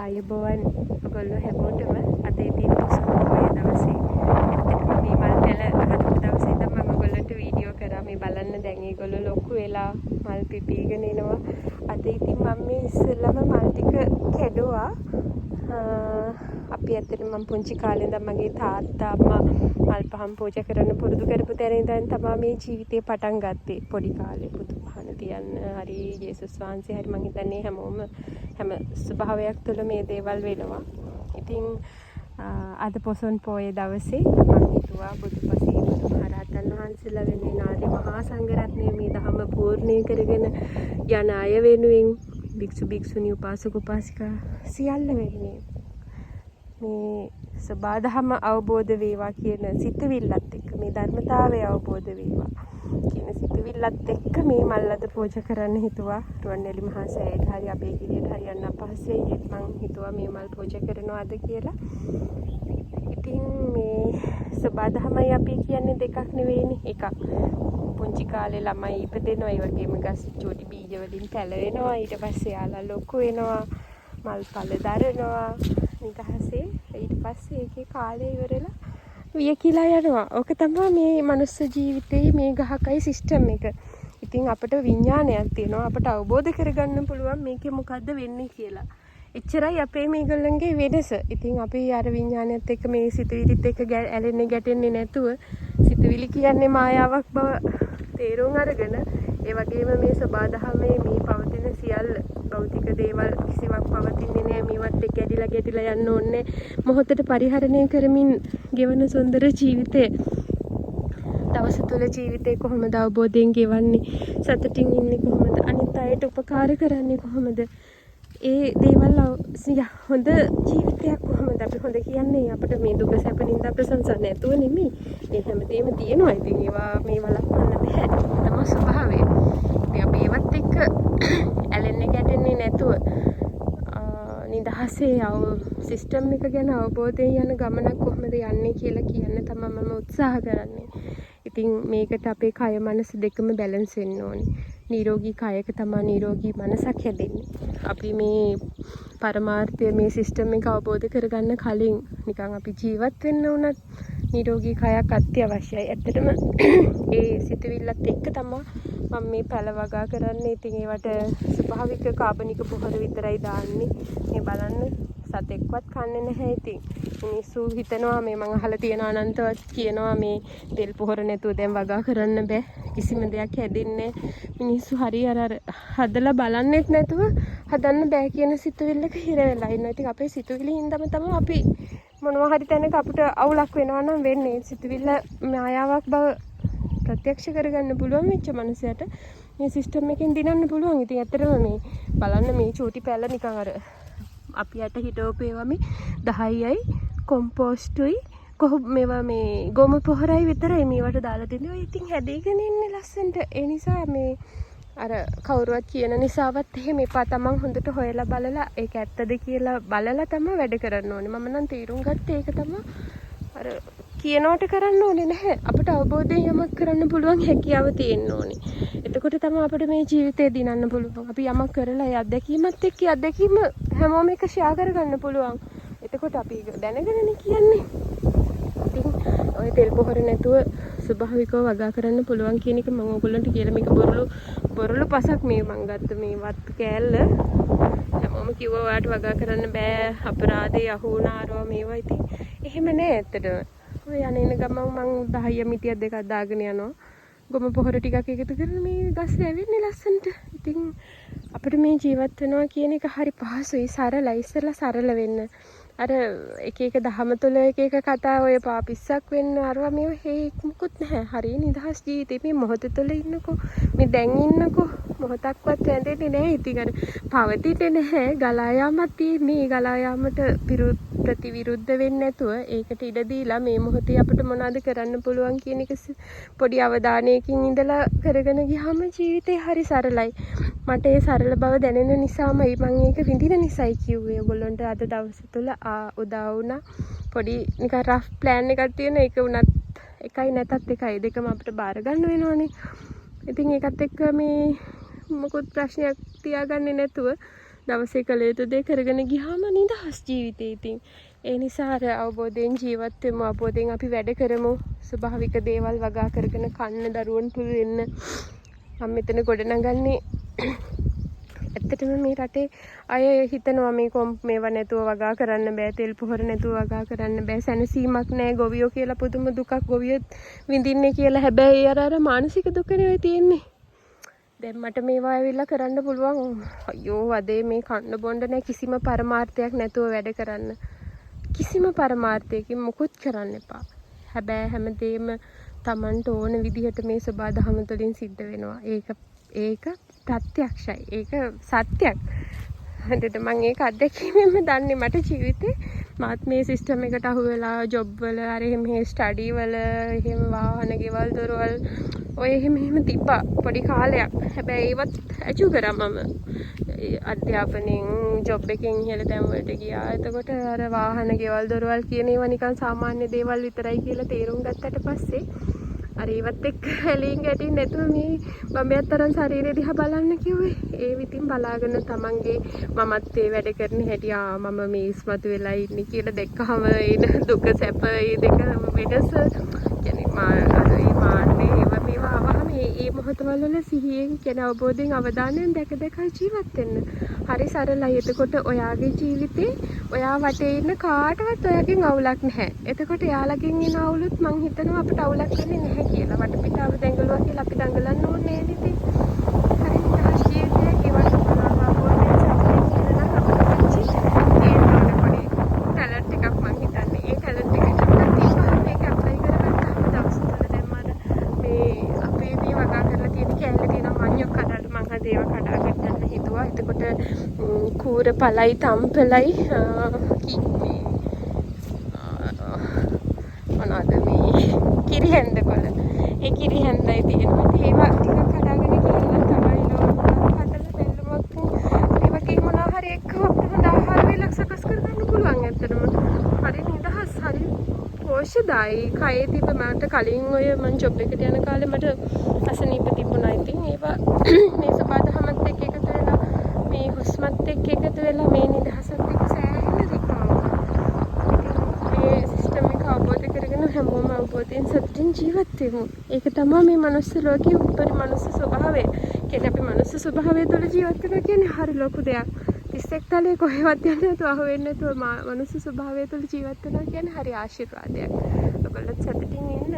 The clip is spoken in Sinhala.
ආයුබෝවන් ඔයගොල්ලෝ හැමෝටම අද ඉතින් පොසොන්පොයේ දවසේ ඇත්තටම මේ මල් පැල හදපු දවසේ ඉඳන් මම ඔයගොල්ලන්ට වීඩියෝ කරා මේ බලන්න දැන් ඒගොල්ලෝ ලොකු වෙලා මල් පිපීගෙන එනවා අද ඉතින් මම මේ ඉස්සෙල්ලම මල් ටික කැඩුවා අපි ඇත්තටම මම පුංචි කාලේ ඉඳන් මගේ තාත්තා අම්මා මල් පහන් පූජා කරන්න පුරුදු කරපු තැන ඉඳන් තමයි මේ ජීවිතේ පටන් ගත්තේ පොඩි කාලේ පුදු පහන තියන්න හරි ජේසුස් වහන්සේ හරි මං හිතන්නේ හැමෝම හැම ස්වභාවයක් තුළ මේ දේවල් වෙනවා. ඉතින් අද පොසොන් පොයේ දවසේ මම හිතුවා බුදුපසේ බුදුමහරහතන් වහන්සේලා වෙනුවෙන් ආදී මහා සංඝරත්නය මේ ධර්ම පූර්ණේ කරගෙන යන අය වෙනුවෙන් භික්ෂු භික්ෂුණී උපාසක උපාසිකා සියල්ල වෙනුවෙන් මේ සබාධම අවබෝධ වේවා කියන සිතවිල්ලත් එක්ක මේ ධර්මතාවය අවබෝධ වේවා කියන සිතවිල්ලත් එක්ක මේ මල් අද පූජා කරන්න හිතුවා. රුවන්වැලි මහා සෑයට හරි අපේ ගිරියට හරි යන්න අපහසුයි. ඒත් මං හිතුවා මේ මල් පූජා කරනවාද කියලා. ඉතින් මේ සබාධමයි අපි කියන්නේ දෙකක් නෙවෙයිනේ. එකක් පුංචි කාලේ ළමයි ඉපදෙනවා. ඒ වගේම ගස් චූටි බීජ වලින් පැලවෙනවා. ඊට පස්සේ යාලා ලොකු වෙනවා. මල් පල දරනවා. නිදහසේ ඊට පස්සේ ඒකේ කාලය ඉවරලා වියකිලා යනවා. ඕක තමයි මේ මනුස්ස ජීවිතේ මේ ගහකයි සිස්ටම් එක. ඉතින් අපිට විඥානයක් තියෙනවා. අපිට අවබෝධ කරගන්න පුළුවන් මේකේ මොකද්ද වෙන්නේ කියලා. එච්චරයි අපේ මේගොල්ලන්ගේ වෙනස. ඉතින් අපි අර විඥානයත් එක්ක මේ සිතුවිලිත් එක්ක ඇලෙන්නේ ගැටෙන්නේ නැතුව සිතුවිලි කියන්නේ මායාවක් බව තේරුම් අරගෙන ඒ වගේම මේ සබාධමයේ මේ පවතින සියල්ල භෞතික දේවල් කිසිවක් පවතින්නේ නැහැ. මේවත් එක්ක ගැටිලා යන්න ඕනේ. මොහොතට පරිහරණය කරමින් ගෙවන සුන්දර ජීවිතේ දවස තුල ජීවිතේ කොහොමද අවබෝධයෙන් ගෙවන්නේ? සතුටින් ඉන්නේ කොහොමද? අනිත් අයට උපකාර කරන්නේ කොහොමද? ඒ දේවල් හොඳ ජීවිතයක් කොහොමද අපි හොඳ කියන්නේ? අපිට මේ දුක සැප නින්දා ප්‍රශංසා නැතුව නෙමෙයි. මේ හැමදේම තියෙනවා. ඉතින් ඒවා මේ වළක්වන්න බෑ. තමයි ස්වභාවය. අපි ඒවත් එක්ක ඇලෙන්නේ ගැටෙන්නේ නැතුව නිදහසේ සිස්ටම් එක ගැන අවබෝධයෙන් යන ගමනක් කොහොමද යන්නේ කියලා කියන්න තමයි මම උත්සාහ කරන්නේ. ඉතින් මේකට අපේ කය මනස දෙකම බැලන්ස් වෙන්න ඕනේ. නිරෝගී කයක තමයි නිරෝගී මනසක් හැදෙන්නේ. අපි මේ පරමාර්ථය මේ සිස්ටම් එක අවබෝධ කරගන්න කලින් නිකන් අපි ජීවත් වෙන්න උනත් නිරෝගී කයක් අත්‍යවශ්‍යයි. ඇත්තටම ඒ සිතුවිල්ලත් එක්ක තමයි මම මේ පැල වගා කරන්නේ. ඉතින් ඒවට ස්වභාවික කාබනික පොහොර විතරයි දාන්නේ. මේ බලන්න සතෙක්වත් කන්නේ නැහැ. ඉතින් මිනිස්සු හිතනවා මේ මං අහලා තියෙන අනන්තවත් කියනවා මේ තෙල් පොහොර නැතුව දැන් වගා කරන්න බෑ. කිසිම දෙයක් හැදෙන්නේ මිනිස්සු හරි අර හදලා බලන්නෙත් නැතුව හදන්න බෑ කියන සිතුවිල්ලක හිර වෙලා ඉන්නවා. ඉතින් අපේ සිතුවිලි හින්දාම තමයි අපි මොනවා හරි තැනක අපිට අවුලක් වෙනවා නම් වෙන්නේ. සිතුවිල්ල මායාවක් බව ප්‍රත්‍යක්ෂ කරගන්න පුළුවන් වෙච්ච මනුස්සයට මේ සිස්ටම් එකෙන් දිනන්න පුළුවන්. ඉතින් ඇත්තටම මේ බලන්න මේ චූටි පැල නිකන් අර අපි යට හිටවපු ඒවා මේ 10යි කොම්පෝස්ටුයි මේවා මේ ගොම පොහොරයි විතරයි මේවට දාලා දෙන්නේ. ඉතින් හැදීගෙන ඉන්නේ ලස්සනට. ඒ නිසා මේ අර කවුරුවත් කියන නිසාවත් එහෙම එපා. තමන් හොඳට හොයලා බලලා ඒක ඇත්තද කියලා බලලා තමයි වැඩ කරන්න ඕනේ. මම නම් තීරුම් ගත්තේ ඒක තමයි. අර කියනවට කරන්න ඕනේ නැහැ. අපිට අවබෝධයෙන් යමක් කරන්න පුළුවන් හැකියාව තියෙන්න ඕනේ. එතකොට තමයි අපිට මේ ජීවිතේ දිනන්න පුළුවන්. අපි යමක් කරලා ඒ අත්දැකීමත් එක්ක අත්දැකීම හැමෝම එක ෂෙයා කරගන්න පුළුවන්. එතකොට අපි දැනගෙනනේ කියන්නේ. ඉතින් ඔය තෙල් පොහොර නැතුව ස්වභාවිකව වගා කරන්න පුළුවන් කියන එක මම ඔයගොල්ලන්ට කියලා මේක බොරළු පසක් මේ මං ගත්ත මේ වත් කෑල්ල හැමෝම කිව්වා ඔයාලට වගා කරන්න බෑ අපරාධේ අහුණාරෝ මේවා. ඉතින් එහෙම නෑ ඇත්තටම. ඔය යන ගමන් මං 10 මිටියක් දෙකක් දාගෙන යනවා. ගොම පොහොර ටිකක් එකතු කරගෙන මේ ගස් රැවෙන්නේ ලස්සනට. ඉතින් අපිට මේ ජීවත් වෙනවා කියන එක හරි පහසුයි, සරලයි. ඉස්සෙල්ලා සරල වෙන්න. අර එක එක දහම තුළ එක එක කතා ඔය පාපිස්සක් වෙන්න අරවා මේව හේකුත් නැහැ. හරි නිදහස් ජීවිතේ මේ මොහොත තුළ ඉන්නකෝ. මේ දැන් ඉන්නකෝ. මොහොතක්වත් වැඳෙන්නේ නැහැ. ඉතින් අර පවතින්නේ නැහැ. ගලා යාමක් තියෙන්නේ. ගලා යාමට ප්‍රතිවිරුද්ධ වෙන්නේ නැතුව ඒකට ඉඩ දීලා මේ මොහොතේ අපිට මොනවද කරන්න පුළුවන් කියන එක පොඩි අවධානයකින් ඉඳලා කරගෙන ගියාම ජීවිතේ හරි සරලයි. මට ඒ සරල බව දැනෙන නිසාමයි මම ඒක විඳින නිසායි කිව්වේ ඔයගොල්ලන්ට අද දවස් තුළ උදා වුණා. පොඩි නිකන් රෆ් ප්ලෑන් එකක් තියෙන එක උනත් එකයි නැතත් එකයි දෙකම අපිට බාර ගන්න වෙනවනේ. ඉතින් ඒකත් එක්ක මේ මොකුත් ප්‍රශ්නයක් තියාගන්නේ නැතුව දවසේ කළ යුතු දේ කරගෙන ගියාම නිදහස් ජීවිතේ. ඉතින් ඒ නිසා අර අවබෝධයෙන් ජීවත් වෙමු, අවබෝධයෙන් අපි වැඩ කරමු, ස්වභාවික දේවල් වගා කරගෙන කන්න දරුවන් පුළු වෙන්න. මම මෙතන ගොඩනගන්නේ ඇත්තටම මේ රටේ අය හිතනවා මේවා නැතුව වගා කරන්න බෑ, තෙල් පොහොර නැතුව වගා කරන්න බෑ, සැනසීමක් නෑ, ගොවියෝ කියලා පුදුම දුකක් ගොවියොත් විඳින්නේ කියලා. හැබැයි අර මානසික දුක නෙවෙයි තියෙන්නේ. දැන් මට මේවා ඇවිල්ලා කරන්න පුළුවන්. අයියෝ වදේ මේ කන්න බොන්න නෑ, කිසිම පරමාර්ථයක් නැතුව වැඩ කරන්න. කිසිම පරමාර්ථයකින් මුකුත් කරන්න එපා. හැබැයි හැමදේම Tamanට ඕන විදිහට මේ සබාධම තුළින් සිද්ධ වෙනවා. ඒක ප්‍රත්‍යක්ෂයි. ඒක සත්‍යයක්. හරිද? මම ඒක අත්දැකීමෙන්ම දන්නේ. මට ජීවිතේ මාත් මේ සිස්ටම් එකට අහු වෙලා ජොබ් වල අර එහෙම ස්ටඩි වල එහෙම වාහන ගෙවල් දොරවල් ඔය එහෙම තිබ්බා පොඩි කාලයක්. හැබැයි ඒවත් ඇචු කරා මම. අධ්‍යාපනයෙන් ජොබ් එකෙන් ඉහළ තැන් වලට ගියා. එතකොට අර වාහන ගෙවල් දොරවල් කියන ඒවා නිකන් සාමාන්‍ය දේවල් විතරයි කියලා තේරුම් ගත්තට පස්සේ අර ඒවත් එක්ක ඇලීම් ගැටින් නැතුව මේ බඹයක් තරම් ශරීරය දිහා බලන්න කිව්වේ. ඒ විතින් බලාගෙන තමන්ගේ මමත්වේ වැඩ කරන හැටි මම මේ ඉස්මතු වෙලා ඉන්නේ කියලා දැක්කහම එන දුක සැප ඒ දෙක වෙනස කියන්නේ මාන්නේ මේවා ආවම මේ මොහොතවල වල සිහියෙන් කියන අවබෝධයෙන් අවධානයෙන් දැක දැක ජීවත් වෙන්න. හරි සරලයි. එතකොට ඔයාගේ ජීවිතේ ඔයා වටේ ඉන්න කාටවත් ඔයාගෙන් අවුලක් නැහැ. එතකොට යාළගෙන් එන අවුලුත් මං හිතනවා අපිට අවුලක් වෙන්නේ නැහැ කියලා. වටපිටාව දැඟලුවා කියලා අපි දඟලන්න ඕනේ නේද ඉතින්. හරි නිදහස් ජීවිතයක් ගෙවන්න පුළුවන් අවබෝධයෙන් සතුටින් ඉඳලා අපිට ඒ පොඩි ටැලන්ට් එකක් මං හිතන්නේ. ඒ ටැලන්ට් එකට අපිට තිබ්බහම මේක ඇප්ලයි කරගත්තාම දවස් තුන දැන් මම මේ අපේ මේ වගා කරලා තියෙන කැලේ තියෙන මඤ්ඤොක් කඩලා මං අද ඒවා කඩාගෙන යන්න හිතුවා. එතකොට කූර පළයි තම්පලයි මොනවද මේ කිරිහැන්ද කොළ. ඒ කිරිහැන්දයි තියෙනවා. ඒවා ටිකක් කඩාගෙන ගිහිල්ලා තමයි හදලා බැලුමක් ඒ වගේ මොනවා හරි එක්ක හොඳ ආහාර වේලක් සකස් කරගන්න පුළුවන්. ඇත්තටම හරි නිදහස්, හරි පෝෂ්‍යදායි. කයේ තිබ්බ මට කලින් ඔය මං ජොබ් එකට යන කාලේ මට අසනීප තිබුණා. ඉතින් ඒවා මේ සබාධමත් එක්ක එකතු වෙලා මේ හුස්මත් එක්ක එකතු වෙලා මේ නිදහසත් එක්ක සෑහෙන දෙකම මේ සිස්ටම් එක අවබෝධ කරගෙන හැමෝම අවබෝධයෙන් සතුටින් ජීවත් වෙමු. ඒක තමයි මේ මනුස්ස ලෝකයේ උත්තර මනුස්ස ස්වභාවය. කියන්නේ අපි මනුස්ස ස්වභාවය තුළ ජීවත් වෙනවා කියන්නේ හරි ලොකු දෙයක්. 31 තලයේ කොහෙවත් යන්නේ නැතුව අහු වෙන්නේ නැතුව මනුස්ස ස්වභාවය තුළ ජීවත් වෙනවා කියන්නේ හරි ආශිර්වාදයක්. ඔයගොල්ලෝ සතුටින් ඉන්න.